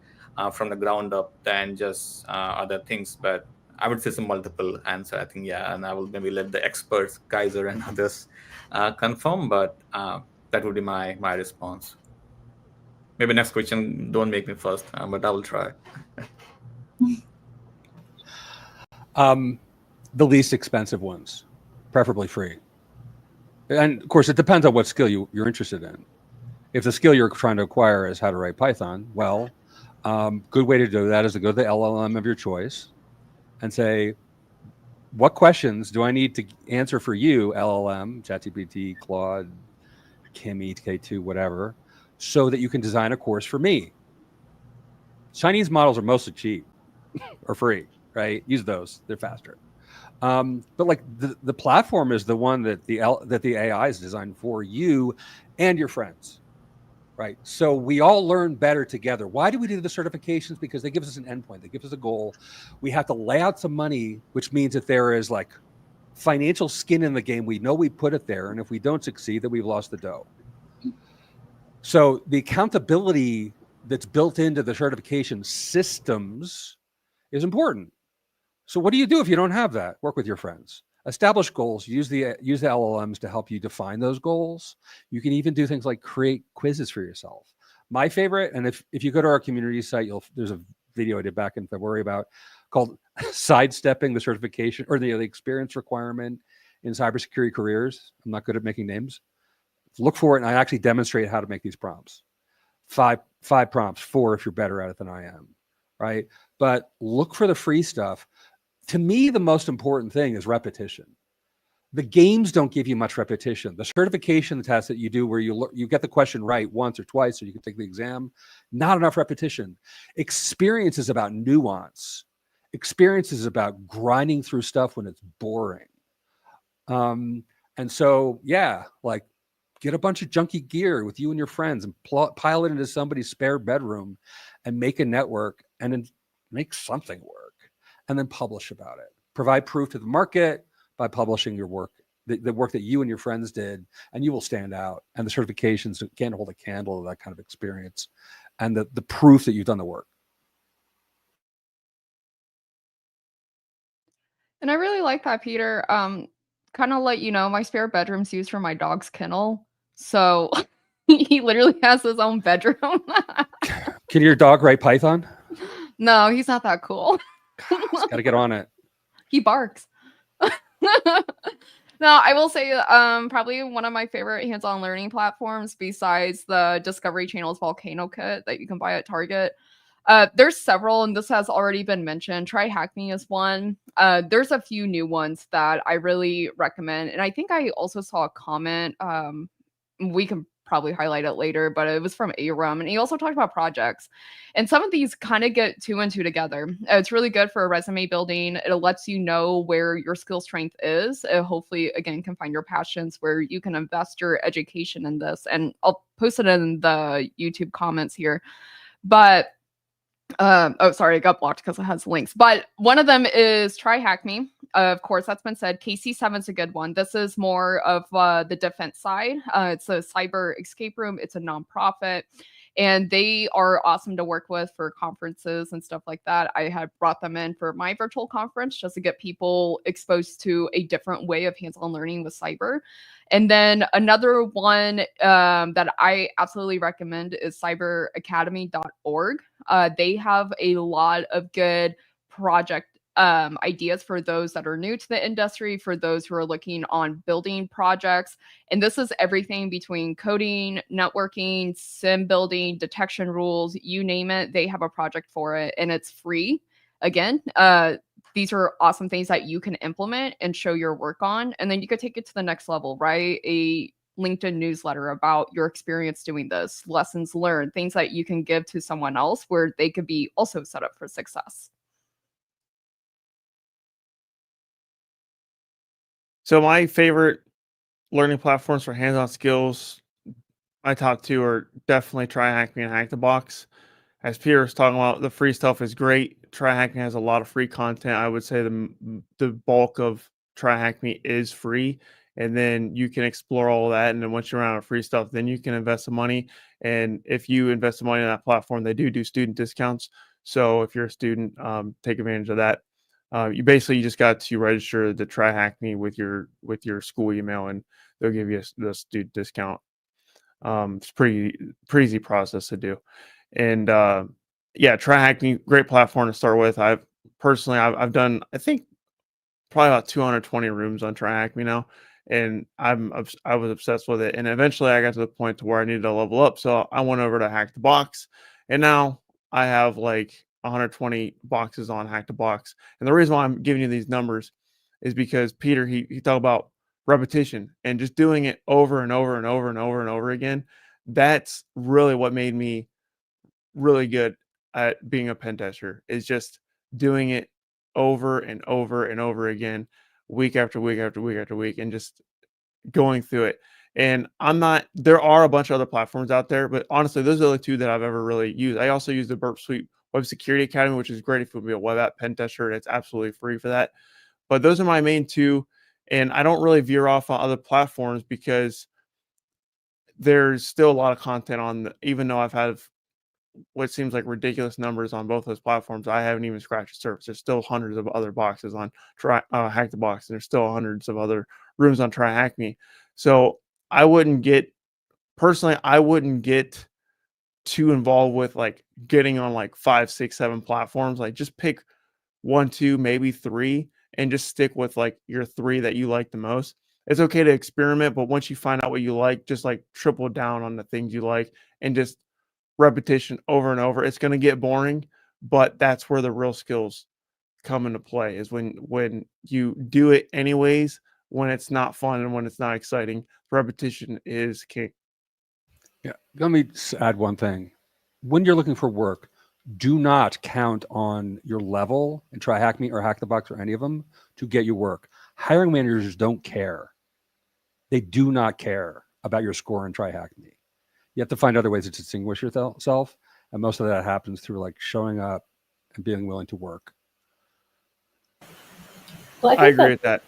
[SPEAKER 2] from the ground up than just other things. But I would say some multiple answer. I think, and I will maybe let the experts, Kyser and others, confirm. But that would be my response. Maybe next question, don't make me first, but I will try.
[SPEAKER 3] The least expensive ones, preferably free. And of course, it depends on what skill you're interested in. If the skill you're trying to acquire is how to write Python, well, good way to do that is to go to the LLM of your choice and say, what questions do I need to answer for you, LLM, ChatGPT, Claude, 𝐏𝐚𝐬, K2, whatever, so that you can design a course for me. Chinese models are mostly cheap or free, right? Use those; they're faster. But like the platform is the one that the AI is designed for you and your friends. Right. So we all learn better together. Why do we do the certifications? Because they give us an endpoint. They give us a goal. We have to lay out some money, which means that there is like financial skin in the game. We know we put it there. And if we don't succeed, then we've lost the dough. So the accountability that's built into the certification systems is important. So what do you do if you don't have that? Work with your friends. Establish goals. Use the LLMs to help you define those goals. You can even do things like create quizzes for yourself. My favorite, and if you go to our community site, there's a video I did back in February called sidestepping the certification or the experience requirement in cybersecurity careers. I'm not good at making names. look for it, and I actually demonstrate how to make these prompts. Five prompts, 4 if you're better at it than I am, right? But look for the free stuff. To me, the most important thing is repetition. The games don't give you much repetition. The certification test that you do where you get the question right once or twice so you can take the exam, not enough repetition. Experience is about nuance. Experience is about grinding through stuff when it's boring. And so, yeah, like get a bunch of junky gear with you and your friends and pile it into somebody's spare bedroom and make a network and then make something work and then publish about it. Provide proof to the market by publishing your work, the work that you and your friends did, and you will stand out. And the certifications can't hold a candle to that kind of experience and the proof that you've done the work.
[SPEAKER 4] And I really like that, Peter. Kind of let you know, my spare bedroom's used for my dog's kennel. So he literally has his own bedroom.
[SPEAKER 3] Can your dog write Python?
[SPEAKER 4] No, he's not that cool.
[SPEAKER 3] He's got to get on it.
[SPEAKER 4] He barks. No, I will say probably one of my favorite hands-on learning platforms besides the Discovery Channel's Volcano Kit that you can buy at Target. There's several, and this has already been mentioned. Try Hack Me is one. There's a few new ones that I really recommend. And I think I also saw a comment. We can probably highlight it later, but it was from Aram, and he also talked about projects. And some of these kind of get 2 and 2 together. It's really good for resume building. It lets you know where your skill strength is. It hopefully, again, can find your passions where you can invest your education in this. And I'll post it in the YouTube comments here. But oh, sorry, I got blocked because it has links. But one of them is Try Hack Me. Of course, that's been said. KC7 is a good one. This is more of the defense side. It's a cyber escape room. It's a nonprofit. And they are awesome to work with for conferences and stuff like that. I had brought them in for my virtual conference just to get people exposed to a different way of hands-on learning with cyber. And then another one that I absolutely recommend is cyberacademy.org. They have a lot of good project ideas for those that are new to the industry, for those who are looking on building projects. And this is everything between coding, networking, sim building, detection rules, you name it. They have a project for it, and it's free. Again, these are awesome things that you can implement and show your work on. And then you could take it to the next level, right? A LinkedIn newsletter about your experience doing this, lessons learned, things that you can give to someone else where they could be also set up for success.
[SPEAKER 5] So my favorite learning platforms for hands-on skills, my top 2 are definitely Try Hack Me and Hack the Box. As Peter was talking about, the free stuff is great. Try Hack Me has a lot of free content. I would say the bulk of Try Hack Me is free, and then you can explore all that. And then once you're out of free stuff, then you can invest some money. And if you invest some money in that platform, they do student discounts. So if you're a student, take advantage of that. You just got to register the Try Hack Me with your school email, and they'll give you the student discount. It's pretty easy process to do. And yeah, Try Hack Me, great platform to start with. I've done, I think, probably about 220 rooms on Try Hack Me now, and I was obsessed with it. And eventually, I got to the point to where I needed to level up, so I went over to Hack the Box, and now I have like 120 boxes on Hack the Box. And the reason why I'm giving you these numbers is because Peter, he talked about repetition and just doing it over and over and over and over and over again. That's really what made me really good at being a pen tester, is just doing it over and over and over again, week after week after week after week, and just going through it. And there are a bunch of other platforms out there, but honestly, those are the 2 that I've ever really used. I also use the Burp Suite Web Security Academy, which is great if you'll be a web app pen tester, and it's absolutely free for that. But those are my main 2, and I don't really veer off on other platforms because there's still a lot of content on even though I've had what seems like ridiculous numbers on both those platforms, I haven't even scratched the surface. There's still hundreds of other boxes on Hack the Box, and there's still hundreds of other rooms on Try Hack Me. So I wouldn't get too involved with like getting on like 5, 6, 7 platforms. Like just pick 1, 2, maybe 3, and just stick with like your 3 that you like the most. it's okay to experiment, but once you find out what you like, just like triple down on the things you like and just repetition over and over. It's going to get boring, but that's where the real skills come into play, is when you do it anyways, when it's not fun and when it's not exciting. Repetition is king.
[SPEAKER 3] Yeah. Let me add one thing. When you're looking for work, do not count on your level and try Hack Me or Hack the Box or any of them to get you work. Hiring managers don't care. They do not care about your score and try Hack Me. You have to find other ways to distinguish yourself. And most of that happens through like showing up and being willing to work.
[SPEAKER 6] Well,
[SPEAKER 5] I agree with that.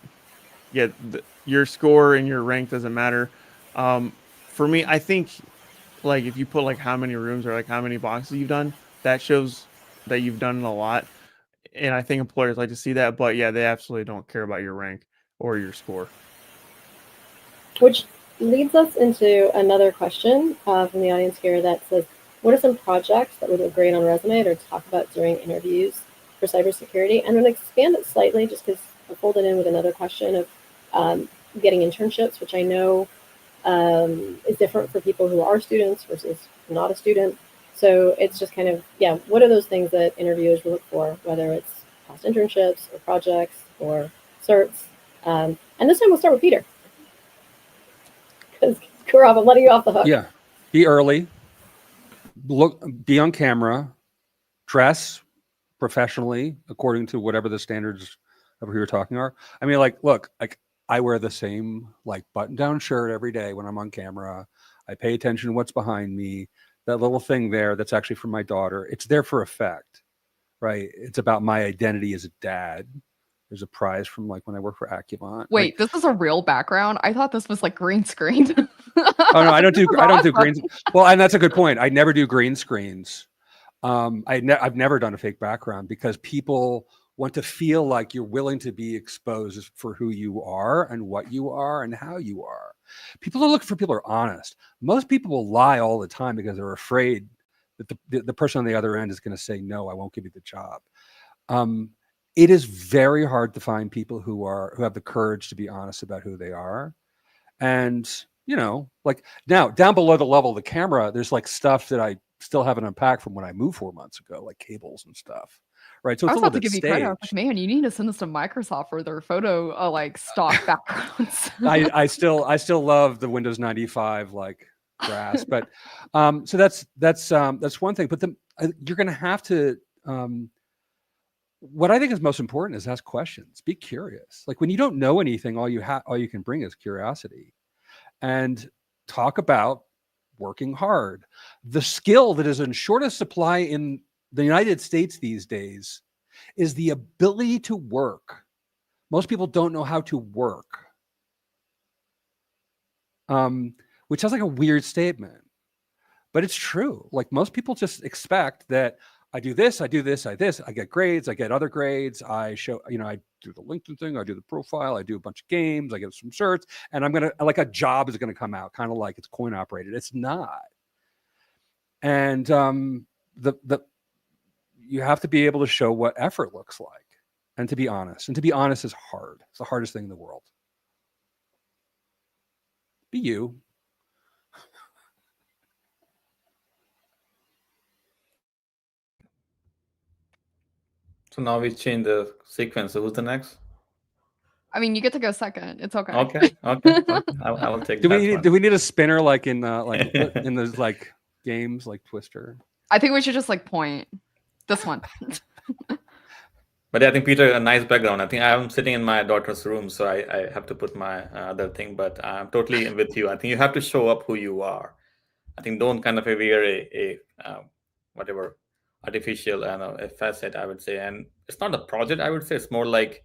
[SPEAKER 5] Yeah, your score and your rank doesn't matter. For me, I think like if you put like how many rooms or like how many boxes you've done, that shows that you've done a lot. And I think employers like to see that. But yeah, they absolutely don't care about your rank or your score.
[SPEAKER 6] Which leads us into another question from the audience here that says, what are some projects that would look great on a resume or talk about during interviews for cybersecurity? And I'm going to expand it slightly just because I fold it in with another question of getting internships, which I know is different for people who are students versus not a student. So it's just kind of, yeah, what are those things that interviewers will look for, whether it's past internships or projects or certs? And this time we'll start with Peter. Because Gaurav, I'm letting you off the hook.
[SPEAKER 3] Yeah. Be early. Be on camera. Dress professionally according to whatever the standards of who you're talking are. I mean, like, look, like I wear the same like button-down shirt every day when I'm on camera. I pay attention to what's behind me. That little thing there, that's actually for my daughter. It's there for effect, right? It's about my identity as a dad. There's a prize from like when I work for 𝐏𝐚𝐬𝐬𝐿.
[SPEAKER 4] Wait,
[SPEAKER 3] like,
[SPEAKER 4] this is a real background? I thought this was like green screened.
[SPEAKER 3] Oh no, I don't do green. Well, and that's a good point. I never do green screens. I've never done a fake background because people want to feel like you're willing to be exposed for who you are and what you are and how you are. People are looking for people who are honest. Most people will lie all the time because they're afraid that the person on the other end is going to say, no, I won't give you the job. It is very hard to find people who have the courage to be honest about who they are. And, you know, like now down below the level of the camera, there's like stuff that I still haven't unpacked from when I moved 4 months ago, like cables and stuff. Right. So
[SPEAKER 4] I
[SPEAKER 3] it's
[SPEAKER 4] was
[SPEAKER 3] a little
[SPEAKER 4] about to
[SPEAKER 3] bit
[SPEAKER 4] give you
[SPEAKER 3] staged.
[SPEAKER 4] credit. I was like, man, you need to send this to Microsoft for their photo like stock backgrounds.
[SPEAKER 3] I still love the Windows 95 like grass, but so that's one thing. But you're going to have to. What I think is most important is ask questions. Be curious. Like when you don't know anything, all you can bring is curiosity, and talk about working hard. The skill that is in shortest supply in the United States these days is the ability to work. Most people don't know how to work, which sounds like a weird statement, but it's true. Like most people just expect that I do this, I get grades, I get other grades, I show, I do the LinkedIn thing, I do the profile, I do a bunch of games, I get some certs, and I'm going to, like a job is going to come out, kind of like it's coin operated. It's not. And you have to be able to show what effort looks like and to be honest. And to be honest is hard. It's the hardest thing in the world. Be you.
[SPEAKER 2] So now we change the sequence. So who's the next?
[SPEAKER 4] I mean, you get to go second. It's okay.
[SPEAKER 2] Okay. I will take
[SPEAKER 3] Do
[SPEAKER 2] that
[SPEAKER 3] we need a spinner like in in those like games like Twister?
[SPEAKER 4] I think we should just like point this one.
[SPEAKER 2] But yeah, I think Peter, a nice background. I think I'm sitting in my daughter's room, so I have to put my other thing. But I'm totally with you. I think you have to show up who you are. I think don't kind of wear a whatever artificial a facet, I would say. And it's not a project, I would say. It's more like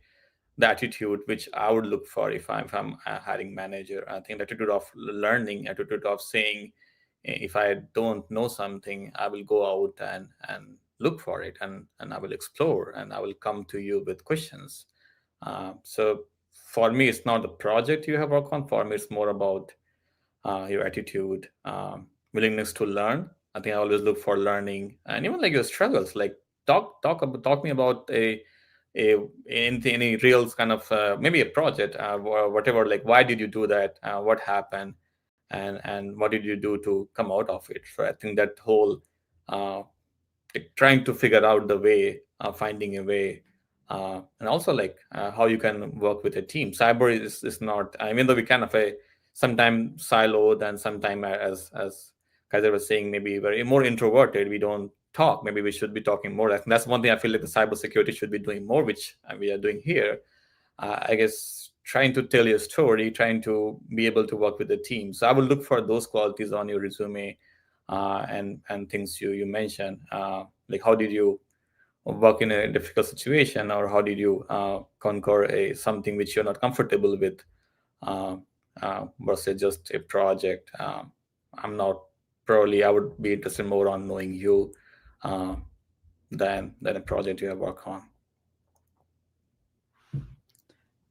[SPEAKER 2] the attitude which I would look for if I'm a hiring manager. I think the attitude of learning, attitude of saying, if I don't know something, I will go out and look for it, and I will explore, and I will come to you with questions. So for me, it's not the project you have worked on. For me, it's more about your attitude, willingness to learn. I think I always look for learning, and even like your struggles. Like talk me about a any real kind of maybe a project or whatever, like why did you do that, what happened, and what did you do to come out of it. So I think that whole like trying to figure out the way, finding a way, and also like how you can work with a team. Cyber is not, I mean, though we kind of sometimes siloed, and sometimes as Kyser was saying, maybe very more introverted. We don't talk. Maybe we should be talking more. That's one thing I feel like the cybersecurity should be doing more, which we are doing here. I guess trying to tell your story, trying to be able to work with the team. So I will look for those qualities on your resume, and things you mentioned, like how did you work in a difficult situation, or how did you conquer something which you're not comfortable with, versus just a project. I'm not probably, I would be interested more on knowing you than a project you have worked on.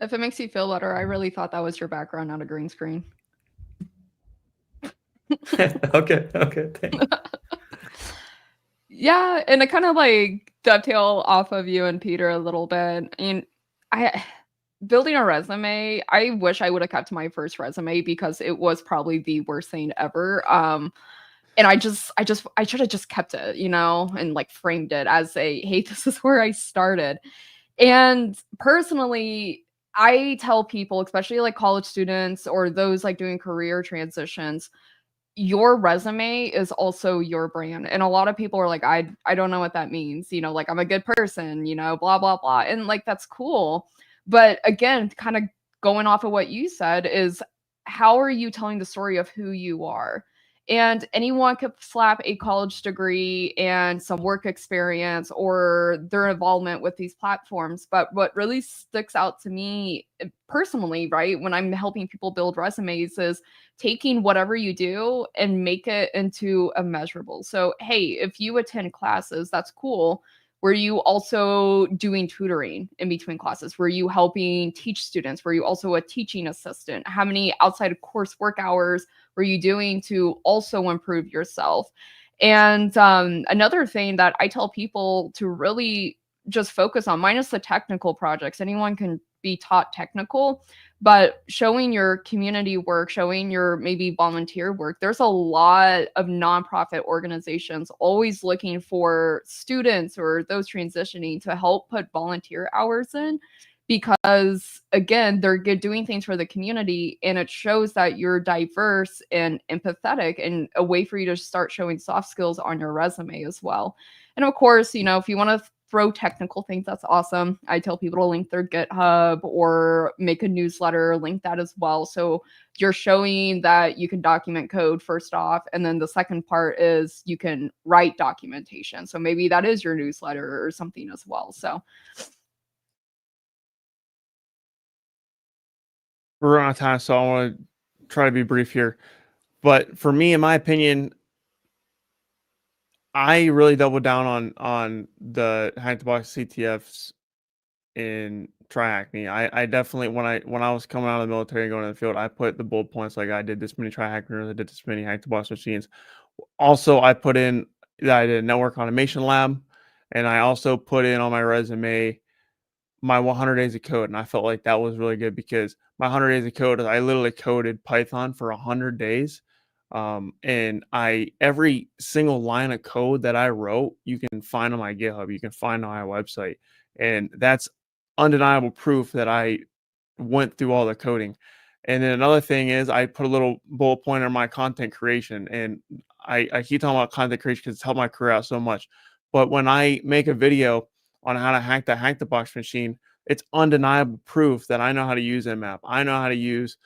[SPEAKER 4] If it makes you feel better, I really thought that was your background, not a green screen.
[SPEAKER 2] Okay, thanks.
[SPEAKER 4] Yeah, and I kind of like dovetail off of you and Peter a little bit. And building a resume, I wish I would have kept my first resume because it was probably the worst thing ever. And I should have just kept it, and like framed it as a, hey, this is where I started. And personally, I tell people, especially like college students or those like doing career transitions, your resume is also your brand. And a lot of people are like, I don't know what that means. Like I'm a good person, blah, blah, blah. And like, that's cool. But again, kind of going off of what you said is, how are you telling the story of who you are? And anyone could slap a college degree and some work experience or their involvement with these platforms. But what really sticks out to me personally, right, when I'm helping people build resumes is taking whatever you do and make it into a measurable. So, hey, if you attend classes, that's cool. Were you also doing tutoring in between classes? Were you helping teach students? Were you also a teaching assistant? How many outside of course work hours were you doing to also improve yourself? And another thing that I tell people to really just focus on, minus the technical projects, anyone can be taught technical, but showing your community work, showing your maybe volunteer work. There's a lot of nonprofit organizations always looking for students or those transitioning to help put volunteer hours in, because again, they're doing things for the community, and it shows that you're diverse and empathetic, and a way for you to start showing soft skills on your resume as well. And of course, if you want to throw technical things, that's awesome. I tell people to link their GitHub or make a newsletter, link that as well. So you're showing that you can document code first off. And then the second part is you can write documentation. So maybe that is your newsletter or something as well. So
[SPEAKER 5] we're on time, so I want to try to be brief here. But for me, in my opinion, I really doubled down on the hack the box CTFs in TryHackMe. I definitely, when I was coming out of the military and going to the field, I put the bullet points like I did this many TryHackers, I did this many hack the box machines. Also, I put in that I did a network automation lab, and I also put in on my resume my 100 days of code, and I felt like that was really good because my 100 days of code, I literally coded Python for 100 days. And every single line of code that I wrote, you can find on my GitHub, you can find on my website. And that's undeniable proof that I went through all the coding. And then another thing is I put a little bullet point on my content creation. And I keep talking about content creation because it's helped my career out so much. But when I make a video on how to hack the box machine, it's undeniable proof that I know how to use Nmap. I know how to use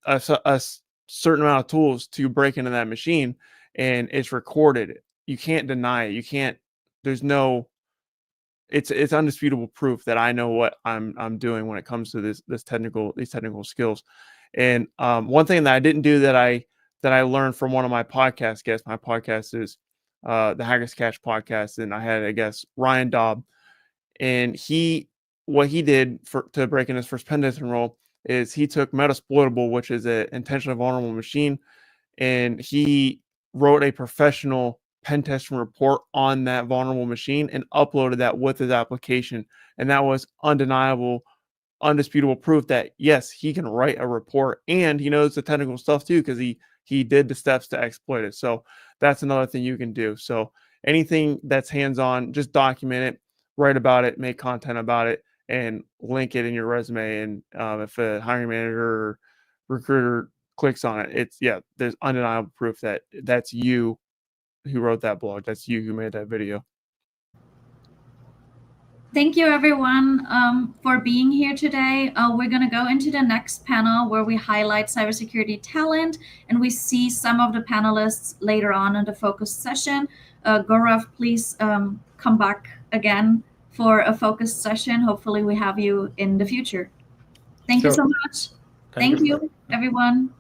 [SPEAKER 5] a certain amount of tools to break into that machine, and it's recorded. You can't deny it. You can't. There's no. It's undisputable proof that I know what I'm doing when it comes to these technical skills. And one thing that I didn't do that I learned from one of my podcast guests. My podcast is the Hackers Catch podcast, and I had a guest, Ryan Daub, and what he did to break in his first pen testing role is he took Metasploitable, which is an intentionally vulnerable machine, and he wrote a professional pen testing report on that vulnerable machine and uploaded that with his application. And that was undeniable, undisputable proof that yes, he can write a report and he knows the technical stuff too, because he did the steps to exploit it. So that's another thing you can do. So anything that's hands-on, just document it, write about it, make content about it, and link it in your resume. And if a hiring manager or recruiter clicks on it, there's undeniable proof that that's you who wrote that blog. That's you who made that video.
[SPEAKER 1] Thank you, everyone, for being here today. We're going to go into the next panel where we highlight cybersecurity talent, and we see some of the panelists later on in the focus session. Gaurav, please come back again for a focus session. Hopefully we have you in the future. Thank you so much. Thank you, everyone.